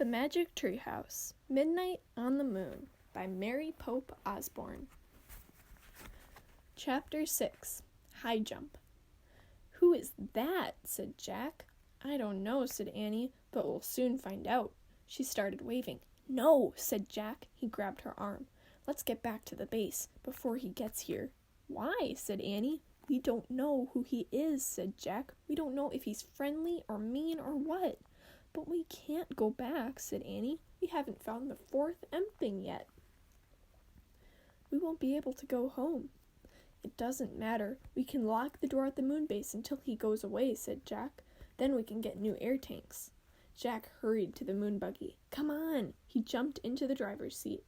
The Magic Treehouse, Midnight on the Moon, by Mary Pope Osborne. Chapter 6, High Jump. "Who is that?" said Jack. "I don't know," said Annie, "but we'll soon find out." She started waving. "No," said Jack. He grabbed her arm. "Let's get back to the base before he gets here." "Why?" said Annie. "We don't know who he is," said Jack. "We don't know if he's friendly or mean or what." "But we can't go back," said Annie. "We haven't found the fourth thing yet." "We won't be able to go home." "It doesn't matter. We can lock the door at the moon base until he goes away," said Jack. "Then we can get new air tanks." Jack hurried to the moon buggy. "Come on!" He jumped into the driver's seat.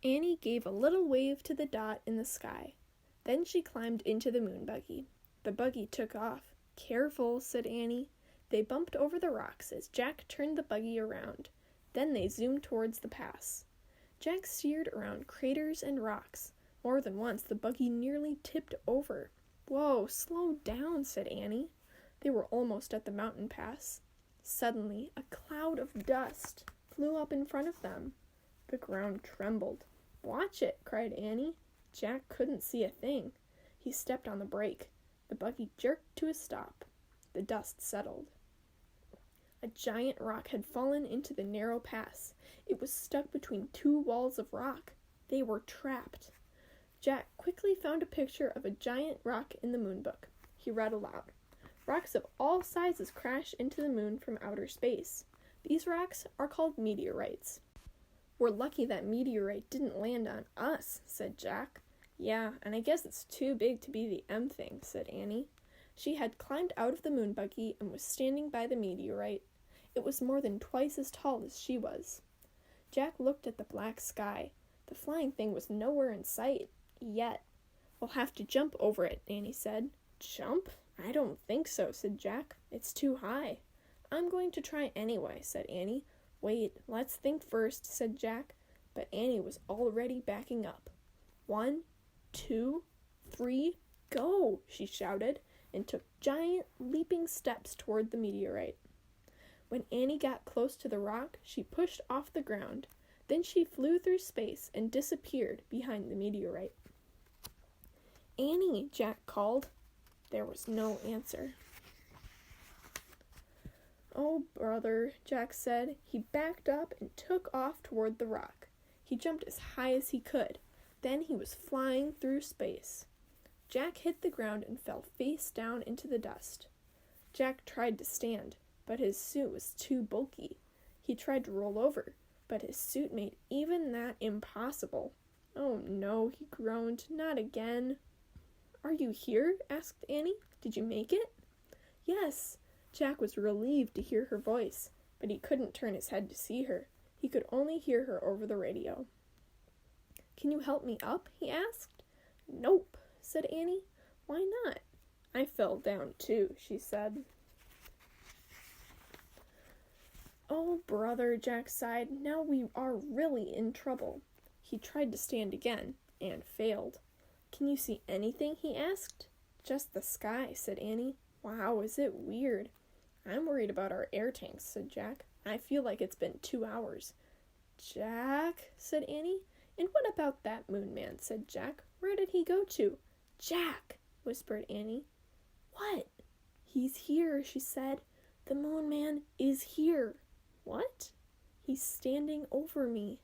Annie gave a little wave to the dot in the sky. Then she climbed into the moon buggy. The buggy took off. "Careful," said Annie. They bumped over the rocks as Jack turned the buggy around. Then they zoomed towards the pass. Jack steered around craters and rocks. More than once the buggy nearly tipped over. "Whoa, slow down," said Annie. They were almost at the mountain pass. Suddenly, a cloud of dust flew up in front of them. The ground trembled. "Watch it," cried Annie. Jack couldn't see a thing. He stepped on the brake. The buggy jerked to a stop. The dust settled. A giant rock had fallen into the narrow pass. It was stuck between two walls of rock. They were trapped. Jack quickly found a picture of a giant rock in the moon book. He read aloud. "Rocks of all sizes crash into the moon from outer space. These rocks are called meteorites." "We're lucky that meteorite didn't land on us," said Jack. "Yeah, and I guess it's too big to be the thing," said Annie. She had climbed out of the moon buggy and was standing by the meteorite. It was more than twice as tall as she was. Jack looked at the black sky. The flying thing was nowhere in sight, yet. "We'll have to jump over it," Annie said. "Jump? I don't think so," said Jack. "It's too high." "I'm going to try anyway," said Annie. "Wait, let's think first," said Jack. But Annie was already backing up. 1, 2, 3, go! She shouted, and took giant, leaping steps toward the meteorite. When Annie got close to the rock, she pushed off the ground. Then she flew through space and disappeared behind the meteorite. "Annie!" Jack called. There was no answer. "Oh, brother," Jack said. He backed up and took off toward the rock. He jumped as high as he could. Then he was flying through space. Jack hit the ground and fell face down into the dust. Jack tried to stand, but his suit was too bulky. He tried to roll over, but his suit made even that impossible. "Oh no," he groaned, "not again." "Are you here?" asked Annie. "Did you make it?" "Yes." Jack was relieved to hear her voice, but he couldn't turn his head to see her. He could only hear her over the radio. "Can you help me up?" he asked. "Nope," said Annie. "Why not?" "I fell down too," she said. "Oh, brother," Jack sighed, "now we are really in trouble." He tried to stand again, and failed. "Can you see anything?" he asked. "Just the sky," said Annie. "Wow, is it weird?" "I'm worried about our air tanks," said Jack. "I feel like it's been 2 hours. "Jack," said Annie. "And what about that moon man?" said Jack. "Where did he go to?" "Jack," whispered Annie. "What?" "He's here," she said. "The moon man is here." "What?" "He's standing over me."